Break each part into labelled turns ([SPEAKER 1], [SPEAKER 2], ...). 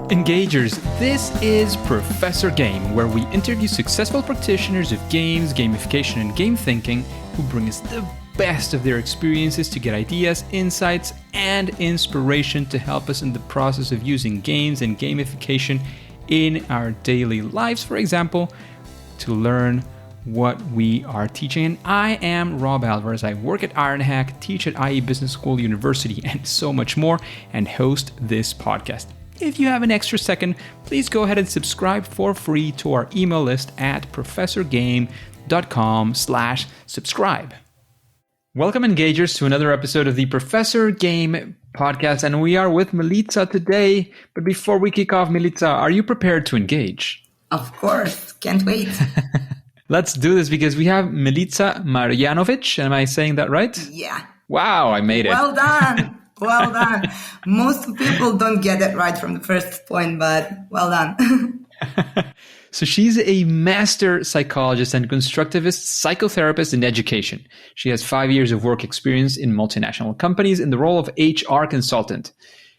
[SPEAKER 1] Engagers, this is Professor Game, where we interview successful practitioners of games, gamification, and game thinking who bring us the best of their experiences to get ideas, insights, and inspiration to help us in the process of using games and gamification in our daily lives, for example, to learn what we are teaching. And I am Rob Alvarez. I work at Ironhack, teach at IE Business School University, and so much more, and host this podcast. If you have an extra second, please go ahead and subscribe for free to our email list at professorgame.com/subscribe. Welcome, Engagers, to another episode of the Professor Game podcast, and we are with Milica today. But before we kick off, Milica, are you prepared to engage?
[SPEAKER 2] Of course, can't wait.
[SPEAKER 1] Let's do this because we have Milica Marjanovic. Am I saying that right?
[SPEAKER 2] Yeah.
[SPEAKER 1] Wow, I made it.
[SPEAKER 2] Well done. Well done. Most people don't get it right from the first point, but well done.
[SPEAKER 1] So she's a master psychologist and constructivist psychotherapist in education. She has 5 years of work experience in multinational companies in the role of HR consultant.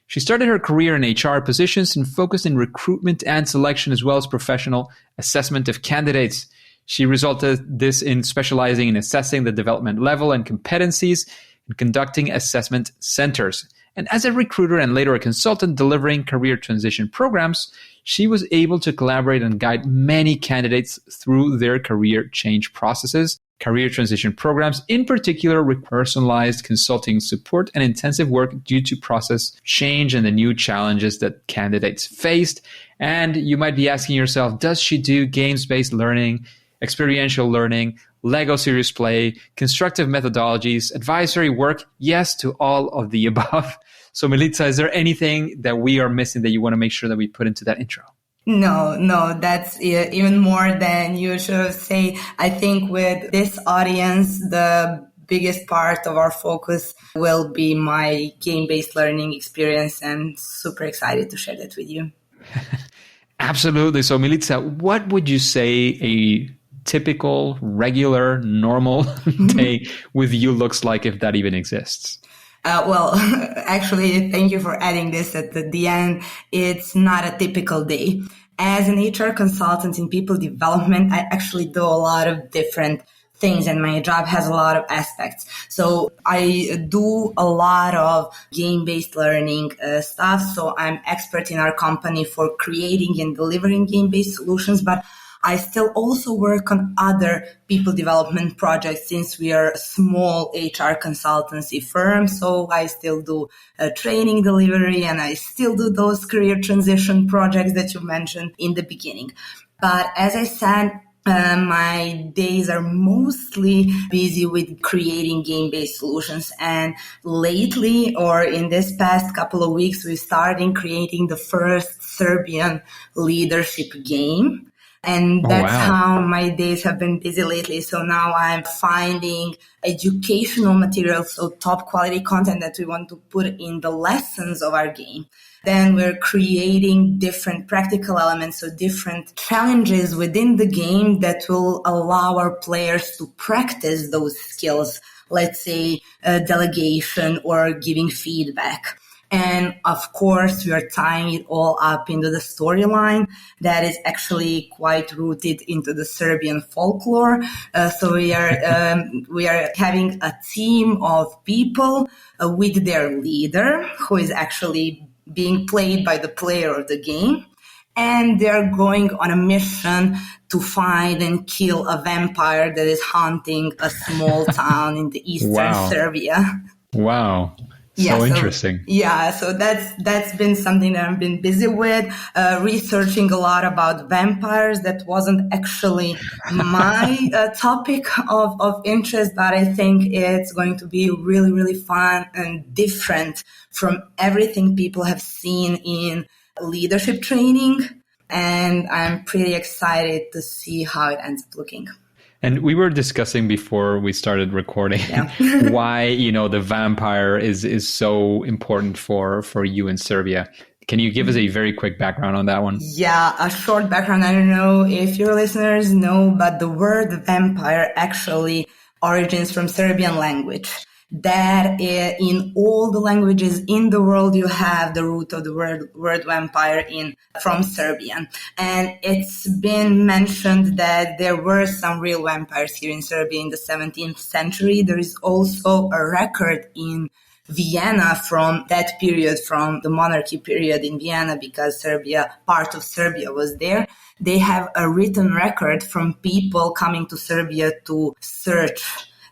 [SPEAKER 1] She started her career in HR positions and focused in recruitment and selection, as well as professional assessment of candidates. She resulted this in specializing in assessing the development level and competencies and conducting assessment centers. And as a recruiter and later a consultant delivering career transition programs, she was able to collaborate and guide many candidates through their career change processes. Career transition programs, in particular, with personalized consulting support and intensive work due to process change and the new challenges that candidates faced. And you might be asking yourself, does she do games-based learning, experiential learning, Lego serious play, constructive methodologies, advisory work? Yes to all of the above. So Milica, is there anything that we are missing that you want to make sure that we put into that intro?
[SPEAKER 2] No, that's even more than you should say. I think with this audience, the biggest part of our focus will be my game-based learning experience, and super excited to share that with you.
[SPEAKER 1] Absolutely. So Milica, what would you say a typical, regular, normal day with you looks like, if that even exists?
[SPEAKER 2] Actually, thank you for adding this at the end. It's not a typical day. As an HR consultant in people development, I actually do a lot of different things, and my job has a lot of aspects. So I do a lot of game-based learning stuff. So I'm expert in our company for creating and delivering game-based solutions, but I still also work on other people development projects since we are a small HR consultancy firm. So I still do training delivery, and I still do those career transition projects that you mentioned in the beginning. But as I said, my days are mostly busy with creating game-based solutions. And lately, or in this past couple of weeks, we started creating the first Serbian leadership game. And that's how my days have been busy lately. So now I'm finding educational materials, so top quality content that we want to put in the lessons of our game. Then we're creating different practical elements, so different challenges within the game that will allow our players to practice those skills, let's say delegation or giving feedback. And of course, we are tying it all up into the storyline that is actually quite rooted into the Serbian folklore. So we are having a team of people with their leader, who is actually being played by the player of the game. And they're going on a mission to find and kill a vampire that is haunting a small town in the eastern Serbia.
[SPEAKER 1] Wow. So interesting.
[SPEAKER 2] So that's been something that I've been busy with, researching a lot about vampires. That wasn't actually my topic of interest, but I think it's going to be really, really fun and different from everything people have seen in leadership training. And I'm pretty excited to see how it ends up looking.
[SPEAKER 1] And we were discussing before we started recording why, the vampire is so important for you in Serbia. Can you give us a very quick background on that one?
[SPEAKER 2] Yeah, a short background. I don't know if your listeners know, but the word vampire actually origins from Serbian language. that in all the languages in the world, you have the root of the word vampire from Serbian. And it's been mentioned that there were some real vampires here in Serbia in the 17th century. There is also a record in Vienna from that period, from the monarchy period in Vienna, because part of Serbia was there. They have a written record from people coming to Serbia to search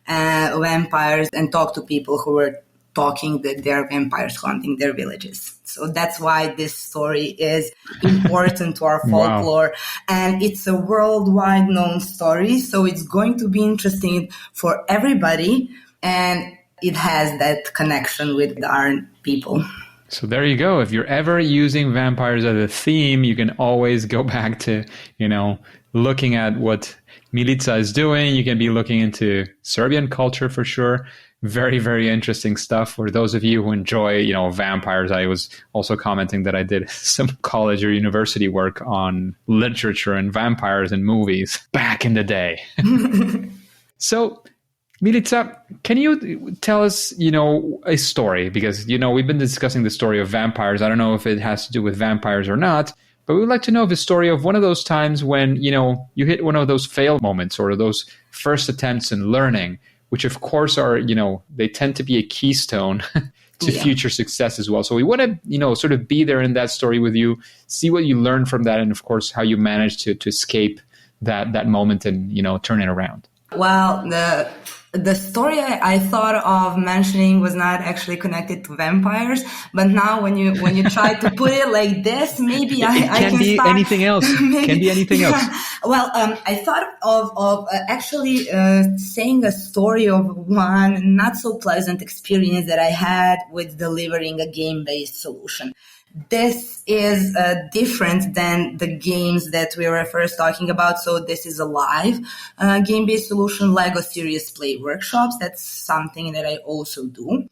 [SPEAKER 2] vampires and talk to people who were talking that there are vampires haunting their villages. So that's why this story is important to our folklore. Wow. And it's a worldwide known story. So it's going to be interesting for everybody. And it has that connection with our people.
[SPEAKER 1] So there you go. If you're ever using vampires as a theme, you can always go back to, looking at what Milica is doing. You can be looking into Serbian culture for sure. Very, very interesting stuff. For those of you who enjoy, vampires, I was also commenting that I did some college or university work on literature and vampires and movies back in the day. So, Milica, can you tell us, a story? Because, we've been discussing the story of vampires. I don't know if it has to do with vampires or not, but we would like to know the story of one of those times when, you hit one of those fail moments or those first attempts in learning, which of course are, they tend to be a keystone to future success as well. So we want to, sort of be there in that story with you, see what you learned from that, and of course, how you managed to escape that moment and, turn it around.
[SPEAKER 2] Well, the story I thought of mentioning was not actually connected to vampires, but now when you try to put it like this, maybe I can
[SPEAKER 1] be
[SPEAKER 2] start.
[SPEAKER 1] Anything else. Can be anything else.
[SPEAKER 2] Well, I thought of actually saying a story of one not so pleasant experience that I had with delivering a game-based solution. This is different than the games that we were first talking about. So this is a live game-based solution, Lego Serious Play workshops. That's something that I also do.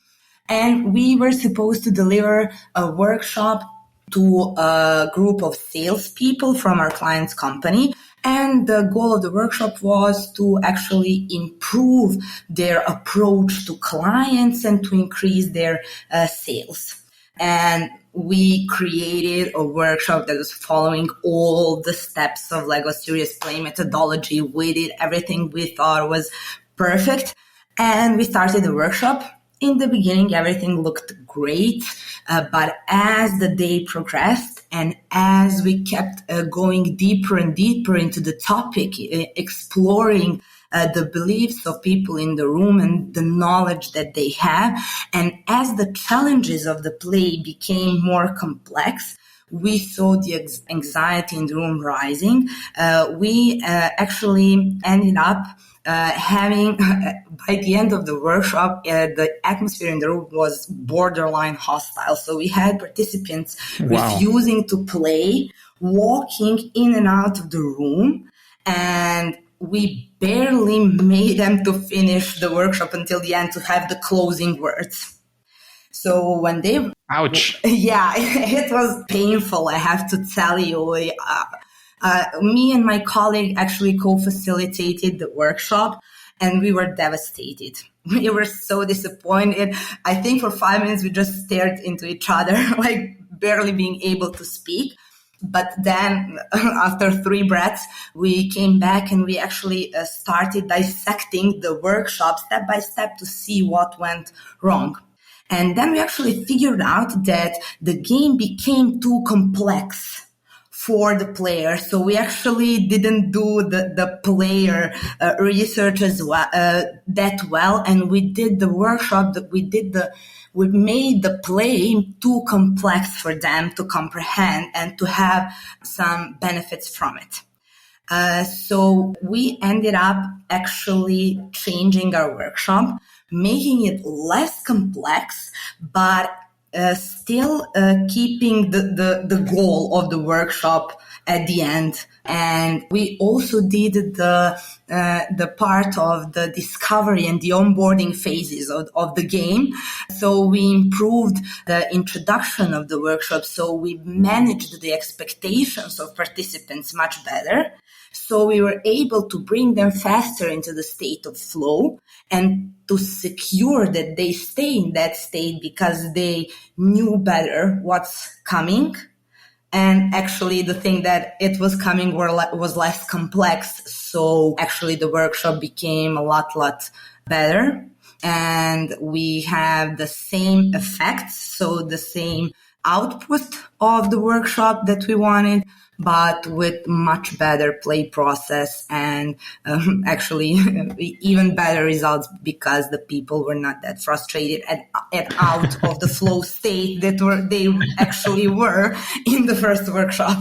[SPEAKER 2] And we were supposed to deliver a workshop to a group of salespeople from our client's company. And the goal of the workshop was to actually improve their approach to clients and to increase their sales. And we created a workshop that was following all the steps of Lego Serious Play methodology. We did everything we thought was perfect. And we started the workshop. In the beginning, everything looked great. But as the day progressed and as we kept going deeper and deeper into the topic, exploring the beliefs of people in the room and the knowledge that they have. And as the challenges of the play became more complex, we saw the anxiety in the room rising. We actually ended up having, by the end of the workshop, the atmosphere in the room was borderline hostile. So we had participants refusing to play, walking in and out of the room, and we barely made them to finish the workshop until the end to have the closing words. So when they...
[SPEAKER 1] Ouch.
[SPEAKER 2] Yeah, it was painful, I have to tell you. Me and my colleague actually co-facilitated the workshop, and we were devastated. We were so disappointed. I think for 5 minutes we just stared into each other, like barely being able to speak. But then after 3 breaths, we came back and we actually started dissecting the workshop step by step to see what went wrong. And then we actually figured out that the game became too complex for the player. So we actually didn't do the player research as well, that well. And we did the workshop that we made the play too complex for them to comprehend and to have some benefits from it. So we ended up actually changing our workshop, making it less complex, but still keeping the goal of the workshop at the end. And we also did the part of the discovery and the onboarding phases of the game. so we improved the introduction of the workshop. So we managed the expectations of participants much better. So we were able to bring them faster into the state of flow and to secure that they stay in that state because they knew better what's coming. And actually the thing that it was coming was less complex. So actually the workshop became a lot better. And we have the same effects, so the same output of the workshop that we wanted, but with much better play process and actually even better results because the people were not that frustrated and out of the flow state that they actually were in the first workshop.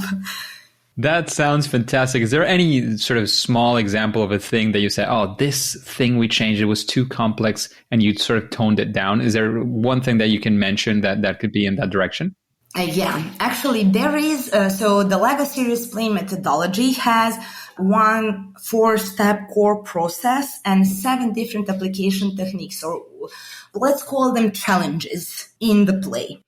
[SPEAKER 1] That sounds fantastic. Is there any sort of small example of a thing that you say, oh, this thing we changed, it was too complex, and you sort of toned it down? Is there one thing that you can mention that could be in that direction?
[SPEAKER 2] Yeah, actually there is. So the Lego Serious Play methodology has 1 4-step core process and 7 different application techniques, or let's call them challenges in the play.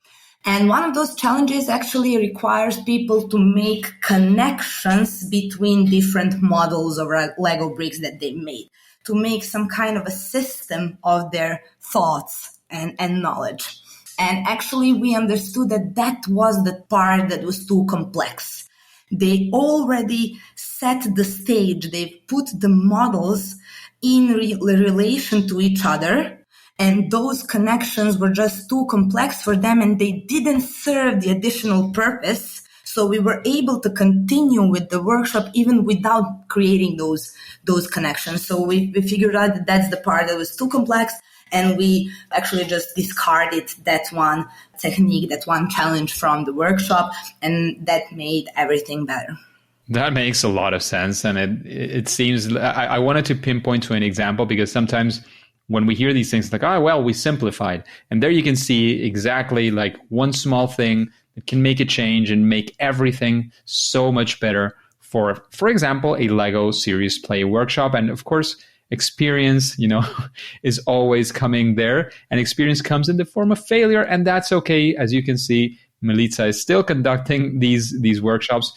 [SPEAKER 2] And one of those challenges actually requires people to make connections between different models of Lego bricks that they made, to make some kind of a system of their thoughts and knowledge. And actually we understood that was the part that was too complex. They already set the stage. They put the models in relation to each other. And those connections were just too complex for them and they didn't serve the additional purpose. So we were able to continue with the workshop even without creating those connections. So we figured out that that's the part that was too complex. And we actually just discarded that one technique, that one challenge from the workshop. And that made everything better.
[SPEAKER 1] That makes a lot of sense. And it seems, I wanted to pinpoint to an example because sometimes when we hear these things like, oh, well, we simplified. And there you can see exactly like one small thing that can make a change and make everything so much better for example, a Lego Serious Play workshop. And of course, experience, is always coming there. And experience comes in the form of failure. And that's okay. As you can see, Milica is still conducting these workshops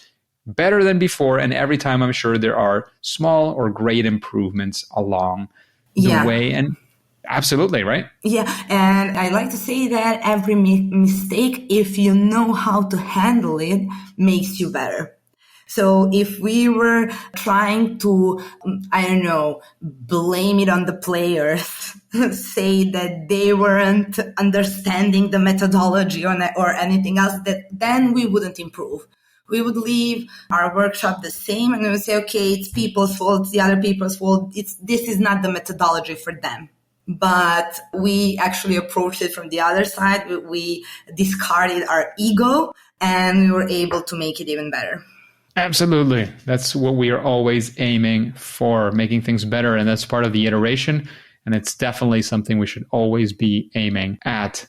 [SPEAKER 1] better than before. And every time I'm sure there are small or great improvements along the way. And absolutely, right?
[SPEAKER 2] Yeah. And I like to say that every mistake, if you know how to handle it, makes you better. So if we were trying to, blame it on the players, say that they weren't understanding the methodology or anything else, then we wouldn't improve. We would leave our workshop the same and we would say, okay, it's people's fault, it's the other people's fault. This is not the methodology for them. But we actually approached it from the other side. We discarded our ego and we were able to make it even better.
[SPEAKER 1] Absolutely. That's what we are always aiming for, making things better. And that's part of the iteration. And it's definitely something we should always be aiming at.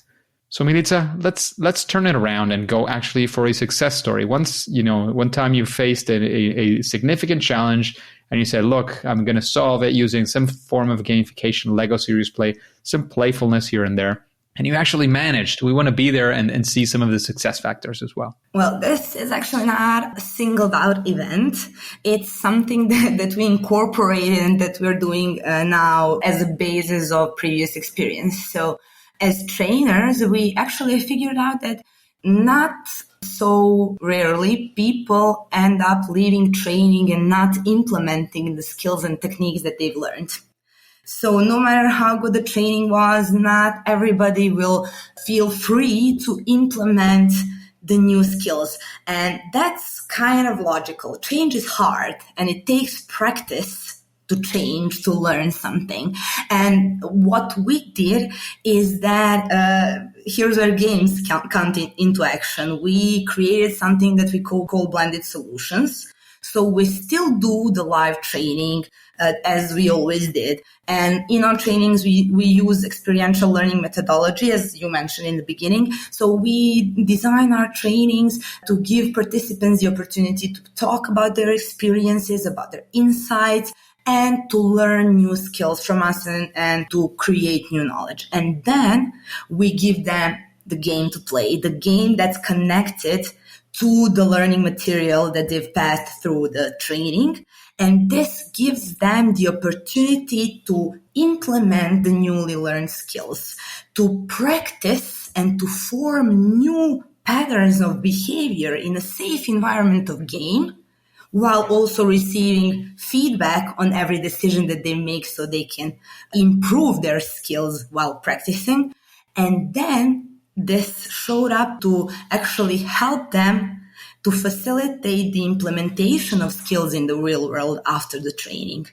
[SPEAKER 1] So Milica, let's turn it around and go actually for a success story. One time you faced a significant challenge and you said, look, I'm going to solve it using some form of gamification, Lego Serious Play, some playfulness here and there. And you actually managed. We want to be there and see some of the success factors as well.
[SPEAKER 2] Well, this is actually not a singled out event. It's something that we incorporated and that we're doing now as a basis of previous experience. So as trainers, we actually figured out that not so rarely people end up leaving training and not implementing the skills and techniques that they've learned. So no matter how good the training was, not everybody will feel free to implement the new skills. And that's kind of logical. Change is hard and it takes practice to change, to learn something. And what we did is that here's where games come into action. We created something that we call blended solutions. So we still do the live training as we always did. And in our trainings, we use experiential learning methodology, as you mentioned in the beginning. So we design our trainings to give participants the opportunity to talk about their experiences, about their insights, and to learn new skills from us and to create new knowledge. And then we give them the game to play, the game that's connected to the learning material that they've passed through the training. And this gives them the opportunity to implement the newly learned skills, to practice and to form new patterns of behavior in a safe environment of game, while also receiving feedback on every decision that they make so they can improve their skills while practicing. And then this showed up to actually help them to facilitate the implementation of skills in the real world after the training.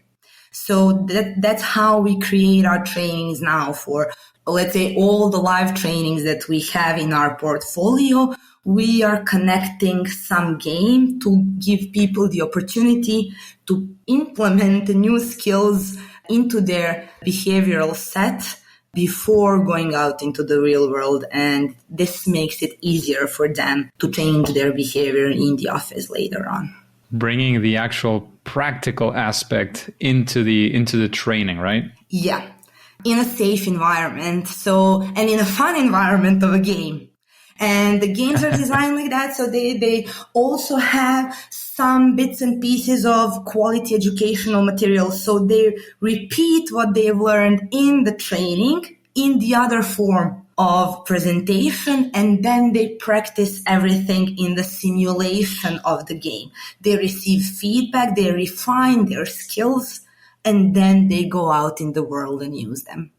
[SPEAKER 2] So that's how we create our trainings now for, let's say, all the live trainings that we have in our portfolio. We are connecting some game to give people the opportunity to implement new skills into their behavioral set before going out into the real world. And this makes it easier for them to change their behavior in the office later on.
[SPEAKER 1] Bringing the actual practical aspect into the training, right?
[SPEAKER 2] Yeah, in a safe environment. And in a fun environment of a game. And the games are designed like that. So they also have some bits and pieces of quality educational material. So they repeat what they've learned in the training in the other form of presentation. And then they practice everything in the simulation of the game. They receive feedback, they refine their skills, and then they go out in the world and use them.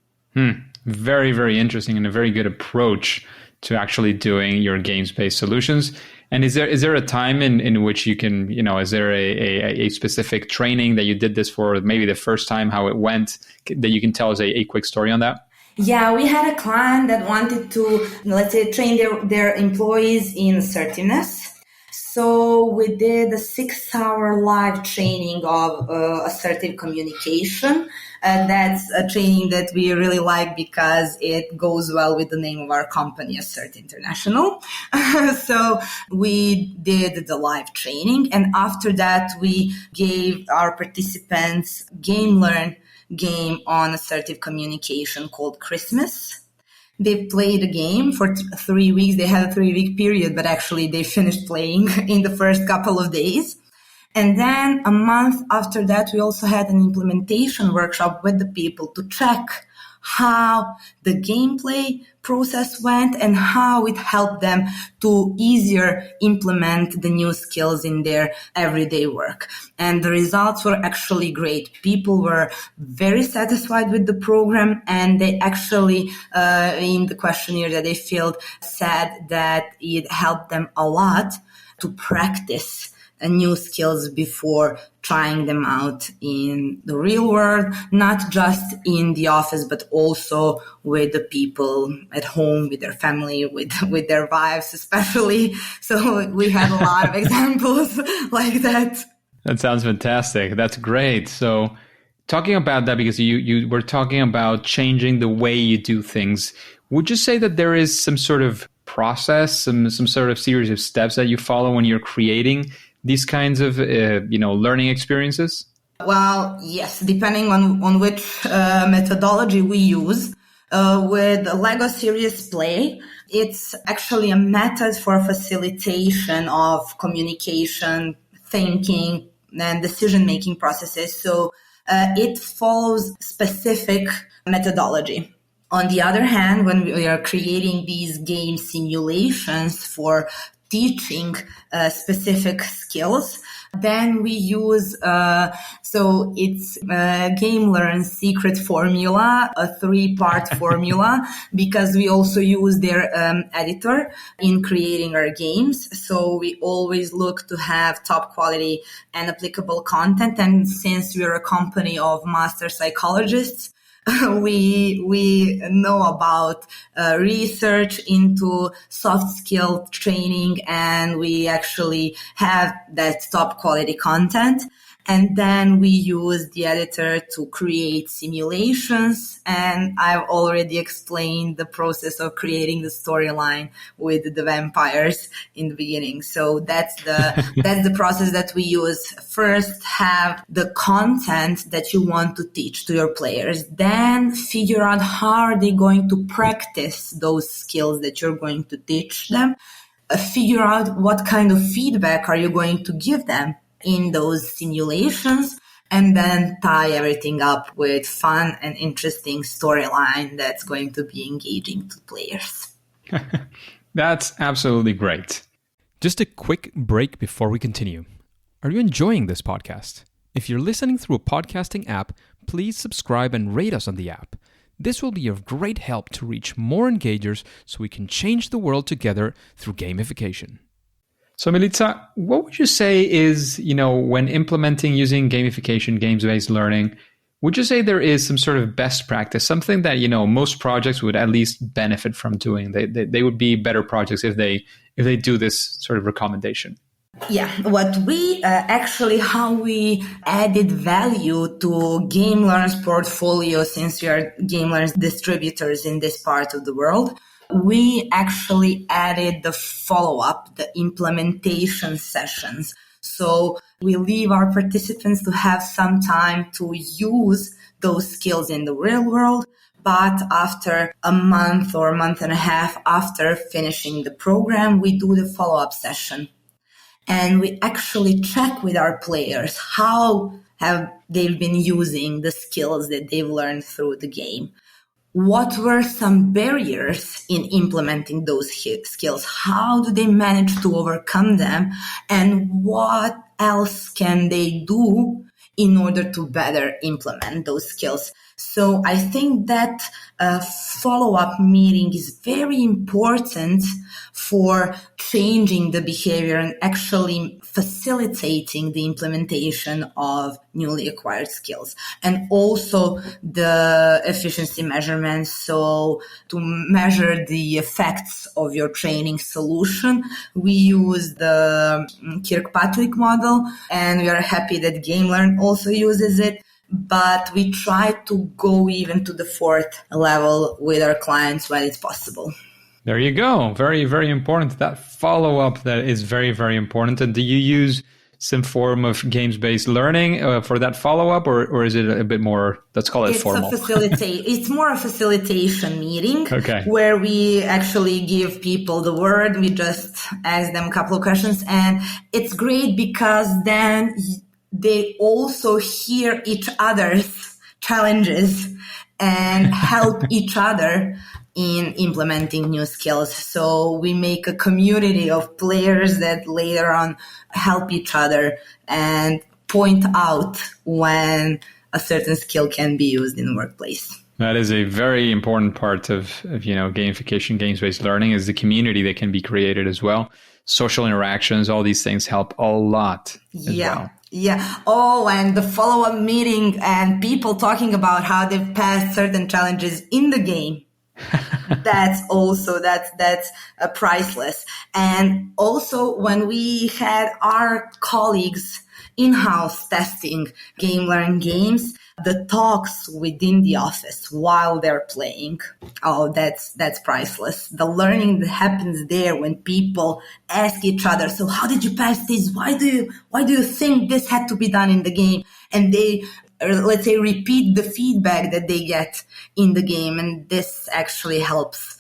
[SPEAKER 1] Very, very interesting and a very good approach to actually doing your games-based solutions. And is there a time in which you can, is there a specific training that you did this for, maybe the first time, how it went, that you can tell us a quick story on that?
[SPEAKER 2] Yeah, we had a client that wanted to, let's say, train their employees in assertiveness. So we did a 6-hour live training of assertive communication. That's a training that we really like because it goes well with the name of our company, Assert International. So we did the live training. And after that, we gave our participants game on assertive communication called Christmas. They played a game for 3 weeks. They had a 3-week period, but actually they finished playing in the first couple of days. And then a month after that, we also had an implementation workshop with the people to check how the gameplay process went and how it helped them to easier implement the new skills in their everyday work. And the results were actually great. People were very satisfied with the program, and they actually, in the questionnaire that they filled, said that it helped them a lot to practice new skills before trying them out in the real world, not just in the office, but also with the people at home, with their family, with their wives especially. So we had a lot of examples like that.
[SPEAKER 1] That sounds fantastic. That's great. So talking about that, because you were talking about changing the way you do things, would you say that there is some sort of process, some sort of series of steps that you follow when you're creating these kinds of learning experiences?
[SPEAKER 2] Well, yes, depending on which methodology we use. With Lego Serious Play, it's actually a method for facilitation of communication, thinking, and decision-making processes. So it follows specific methodology. On the other hand, when we are creating these game simulations for teaching specific skills, then we use, so it's Game Learn's secret formula, a 3-part formula, because we also use their editor in creating our games. So we always look to have top quality and applicable content. And since we're a company of master psychologists, we know about research into soft skill training, and we actually have that top quality content. And then we use the editor to create simulations. And I've already explained the process of creating the storyline with the vampires in the beginning. So that's the process that we use. First, have the content that you want to teach to your players. Then figure out how are they going to practice those skills that you're going to teach them. Figure out what kind of feedback are you going to give them in those simulations, and then tie everything up with fun and interesting storyline that's going to be engaging to players.
[SPEAKER 1] That's absolutely great. Just a quick break before we continue. Are you enjoying this podcast? If you're listening through a podcasting app, please subscribe and rate us on the app. This will be of great help to reach more engagers so we can change the world together through gamification. So Milica, what would you say is, when implementing using gamification, games-based learning, would you say there is some sort of best practice, something that, most projects would at least benefit from doing? They would be better projects if they do this sort of recommendation.
[SPEAKER 2] Yeah, how we added value to Game Learn's portfolio, since we are Game Learn's distributors in this part of the world, we actually added the follow-up, the implementation sessions. So we leave our participants to have some time to use those skills in the real world. But after a month or a month and a half after finishing the program, we do the follow-up session. And we actually check with our players how have they been using the skills that they've learned through the game. What were some barriers in implementing those skills? How do they manage to overcome them? And what else can they do in order to better implement those skills? So I think that a follow-up meeting is very important for changing the behavior and actually facilitating the implementation of newly acquired skills. And also the efficiency measurements. So to measure the effects of your training solution, we use the Kirkpatrick model, and we are happy that GameLearn also uses it. But we try to go even to the fourth level with our clients when it's possible.
[SPEAKER 1] There you go. Very, very important. That follow-up, that is very, very important. And do you use some form of games-based learning for that follow-up, or is it a bit more, let's call it formal?
[SPEAKER 2] It's more a facilitation meeting, where we actually give people the word. We just ask them a couple of questions, and it's great because then they also hear each other's challenges and help each other in implementing new skills. So we make a community of players that later on help each other and point out when a certain skill can be used in the workplace.
[SPEAKER 1] That is a very important part of gamification, games-based learning, is the community that can be created as well. Social interactions, all these things help a lot as well.
[SPEAKER 2] Yeah. Oh, and the follow-up meeting and people talking about how they've passed certain challenges in the game. That's priceless. And also when we had our colleagues in-house testing GameLearn games, the talks within the office while they're playing, that's priceless. The learning that happens there when people ask each other, so how did you pass this? Why do you think this had to be done in the game? And they, let's say, repeat the feedback that they get in the game. And this actually helps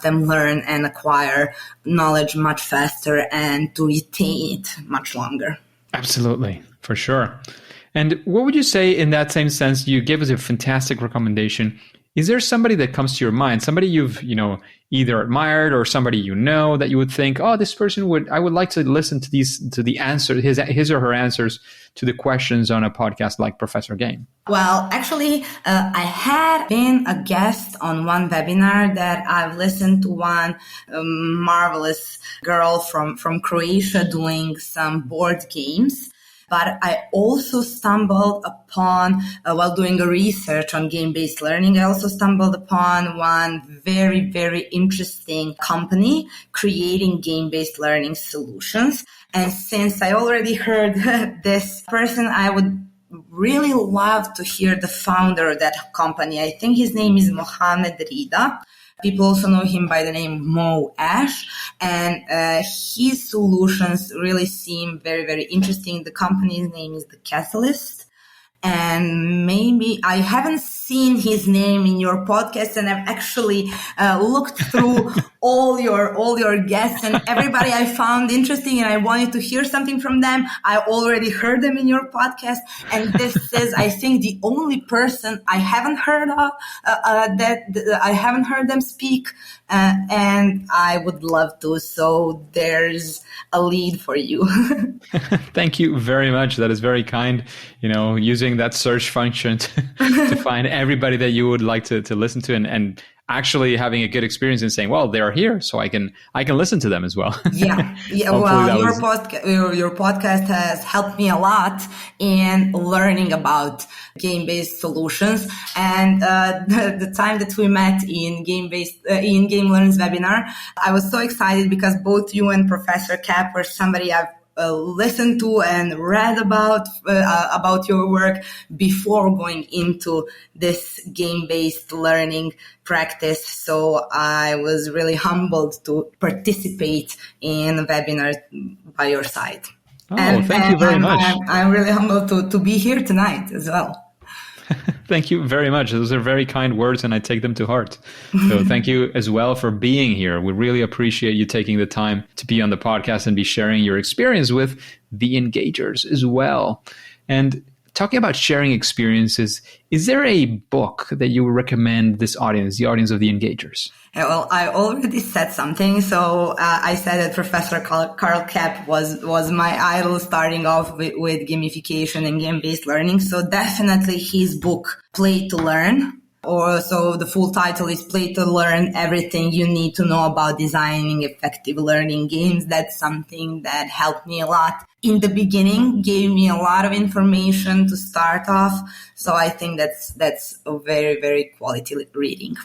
[SPEAKER 2] them learn and acquire knowledge much faster and to retain it much longer.
[SPEAKER 1] Absolutely, for sure. And what would you say in that same sense? You gave us a fantastic recommendation. Is there somebody that comes to your mind, somebody you've, either admired or somebody that you would think, oh, this person I would like to listen to the answer, his or her answers to the questions on a podcast like Professor Game?
[SPEAKER 2] Well, actually, I had been a guest on one webinar that I've listened to one marvelous girl from Croatia doing some board games. But I also stumbled upon, while doing a research on game-based learning, I also stumbled upon one very, very interesting company creating game-based learning solutions. And since I already heard this person, I would really love to hear the founder of that company. I think his name is Mohammed Rida. People also know him by the name Mo Ash, and his solutions really seem very, very interesting. The company's name is The Catalyst. And maybe I haven't seen his name in your podcast, and I've actually looked through all your guests and everybody I found interesting, and I wanted to hear something from them. I already heard them in your podcast, and this is, I think, the only person I haven't heard of that I haven't heard them speak, and I would love to. So there's a lead for you.
[SPEAKER 1] Thank you very much. That is very kind. Using that search function to find everybody that you would like to listen to, and actually having a good experience and saying, well, they're here, so I can listen to them as well.
[SPEAKER 2] Yeah. Well, your podcast has helped me a lot in learning about game-based solutions. And the time that we met in Game Learn's webinar, I was so excited because both you and Professor Cap were somebody I've listened to and read about your work before going into this game-based learning practice. So I was really humbled to participate in a webinar by your side.
[SPEAKER 1] Thank you very much.
[SPEAKER 2] I'm really humbled to be here tonight as well.
[SPEAKER 1] Thank you very much. Those are very kind words, and I take them to heart. So thank you as well for being here. We really appreciate you taking the time to be on the podcast and be sharing your experience with the engagers as well. And talking about sharing experiences, is there a book that you would recommend this audience, the audience of the engagers?
[SPEAKER 2] Well, I already said something. So I said that Professor Karl Kapp was my idol starting off with gamification and game-based learning. So definitely his book, Play to Learn. So the full title is Play to Learn Everything You Need to Know About Designing Effective Learning Games. That's something that helped me a lot in the beginning, gave me a lot of information to start off. So I think that's a very, very quality reading.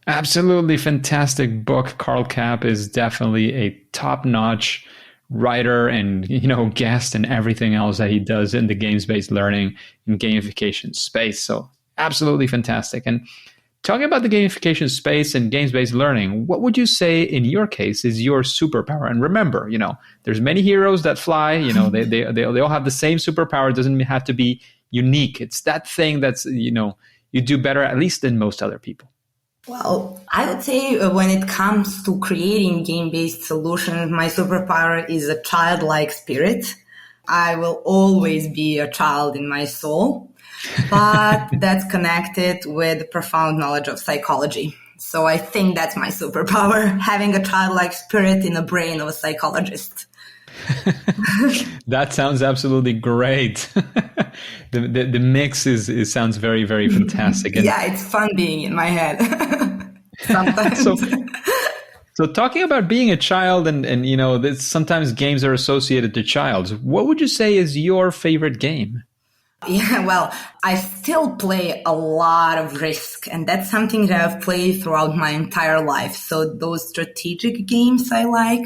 [SPEAKER 1] Absolutely fantastic book. Karl Kapp is definitely a top-notch writer and, guest and everything else that he does in the games-based learning and gamification space. So absolutely fantastic. And talking about the gamification space and games-based learning, what would you say in your case is your superpower? And remember, there's many heroes that fly, they all have the same superpower. It doesn't have to be unique. It's that thing that's, you do better at least than most other people.
[SPEAKER 2] Well, I would say when it comes to creating game-based solutions, my superpower is a childlike spirit. I will always be a child in my soul, but that's connected with profound knowledge of psychology. So I think that's my superpower, having a childlike spirit in the brain of a psychologist.
[SPEAKER 1] That sounds absolutely great. The mix sounds very, very fantastic. And
[SPEAKER 2] yeah, it's fun being in my head sometimes.
[SPEAKER 1] So talking about being a child and sometimes games are associated to childs. What would you say is your favorite game?
[SPEAKER 2] Yeah, well, I still play a lot of Risk, and that's something that I've played throughout my entire life. So those strategic games I like.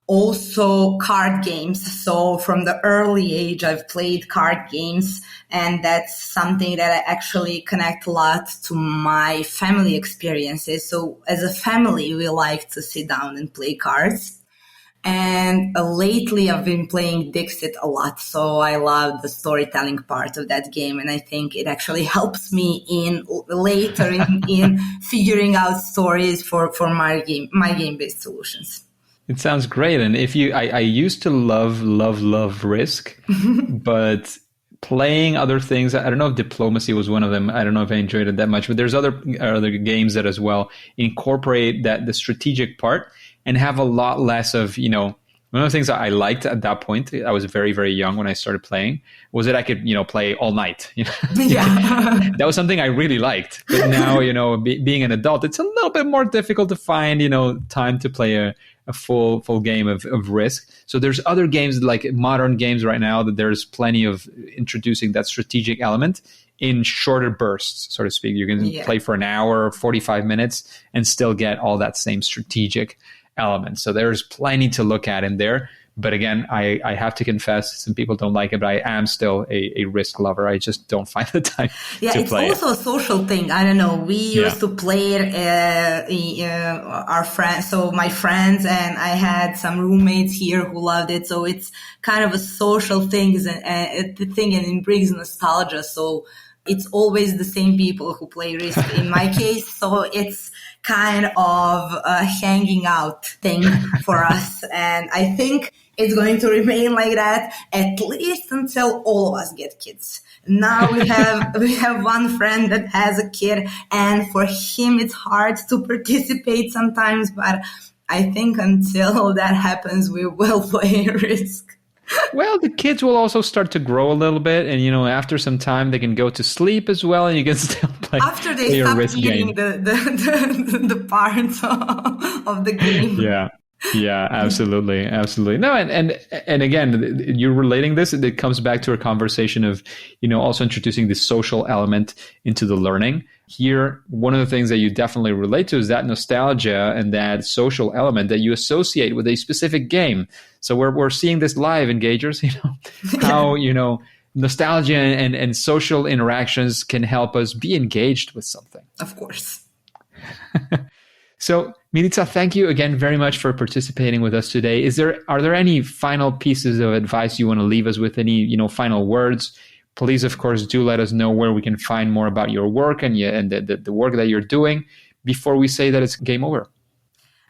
[SPEAKER 2] Also card games. So from the early age, I've played card games, and that's something that I actually connect a lot to my family experiences. So as a family, we like to sit down and play cards. And lately I've been playing Dixit a lot. So I love the storytelling part of that game. And I think it actually helps me in figuring out stories for my game-based solutions.
[SPEAKER 1] It sounds great. And I used to love Risk, but playing other things, I don't know if Diplomacy was one of them. I don't know if I enjoyed it that much, but there's other games that as well incorporate the strategic part and have a lot less of, One of the things that I liked at that point, I was very, very young when I started playing, was that I could, play all night.
[SPEAKER 2] Yeah.
[SPEAKER 1] That was something I really liked. But now, being an adult, it's a little bit more difficult to find, time to play a full game of Risk. So there's other games like modern games right now that there's plenty of introducing that strategic element in shorter bursts, so to speak. You can play for an hour, 45 minutes, and still get all that same strategic element. So there's plenty to look at in there. But again, I have to confess, some people don't like it, but I am still a Risk lover. I just don't find the time to play it.
[SPEAKER 2] Yeah, it's also a social thing. I don't know. We used to play it, our friends. So my friends and I had some roommates here who loved it. So it's kind of a social thing, and it brings nostalgia. So it's always the same people who play Risk in my case. So it's kind of a hanging out thing for us. And I think it's going to remain like that at least until all of us get kids. Now we have one friend that has a kid, and for him it's hard to participate sometimes, but I think until that happens, we will play Risk.
[SPEAKER 1] Well, the kids will also start to grow a little bit, and after some time they can go to sleep as well, and you can still play
[SPEAKER 2] after they stop
[SPEAKER 1] Risk
[SPEAKER 2] eating
[SPEAKER 1] game.
[SPEAKER 2] the parts of the game.
[SPEAKER 1] Yeah, absolutely. No, and again, you're relating this, it comes back to a conversation of, also introducing the social element into the learning. Here, one of the things that you definitely relate to is that nostalgia and that social element that you associate with a specific game. So we're seeing this live, engagers, how, nostalgia and social interactions can help us be engaged with something.
[SPEAKER 2] Of course.
[SPEAKER 1] So, Milica, thank you again very much for participating with us today. Are there any final pieces of advice you want to leave us with? Any, final words? Please, of course, do let us know where we can find more about your work and the work that you're doing before we say that it's game over.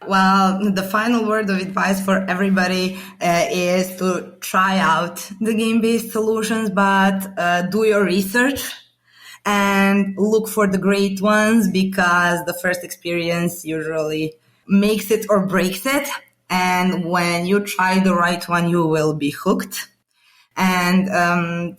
[SPEAKER 2] Well, the final word of advice for everybody is to try out the game-based solutions, but do your research and look for the great ones, because the first experience usually makes it or breaks it. And when you try the right one, you will be hooked. And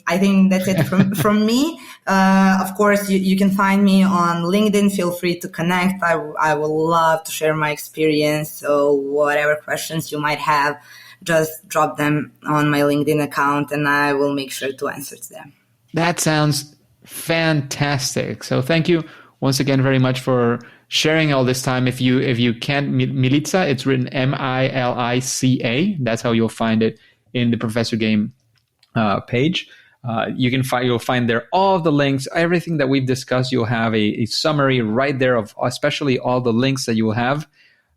[SPEAKER 2] I think that's it from me. Of course, you can find me on LinkedIn. Feel free to connect. I will love to share my experience. So whatever questions you might have, just drop them on my LinkedIn account and I will make sure to answer to them.
[SPEAKER 1] That sounds fantastic. So thank you once again very much for sharing all this time. If you can't, Milica, it's written Milica. That's how you'll find it in the Professor Game page. You'll find there all of the links, everything that we've discussed. You'll have a summary right there of especially all the links that you will have.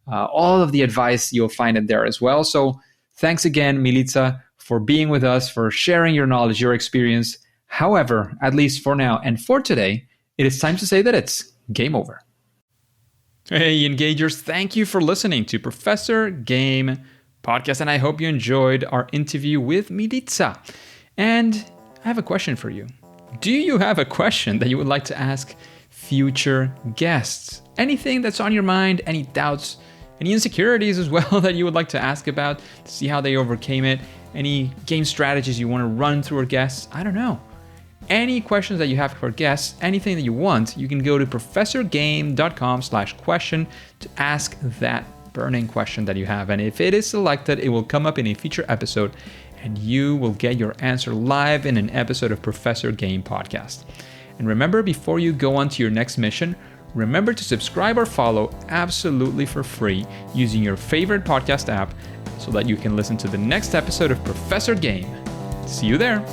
[SPEAKER 1] All of the advice, you'll find it there as well. So thanks again, Milica, for being with us, for sharing your knowledge, your experience. However, at least for now and for today, it is time to say that it's game over. Hey, Engagers, thank you for listening to Professor Game Podcast, and I hope you enjoyed our interview with Milica. And I have a question for you. Do you have a question that you would like to ask future guests? Anything that's on your mind, any doubts, any insecurities as well that you would like to ask about, to see how they overcame it, any game strategies you want to run through our guests? I don't know. Any questions that you have for guests, anything that you want, you can go to professorgame.com/question to ask that burning question that you have. And if it is selected, it will come up in a future episode and you will get your answer live in an episode of Professor Game Podcast. And remember, before you go on to your next mission, remember to subscribe or follow absolutely for free using your favorite podcast app so that you can listen to the next episode of Professor Game. See you there.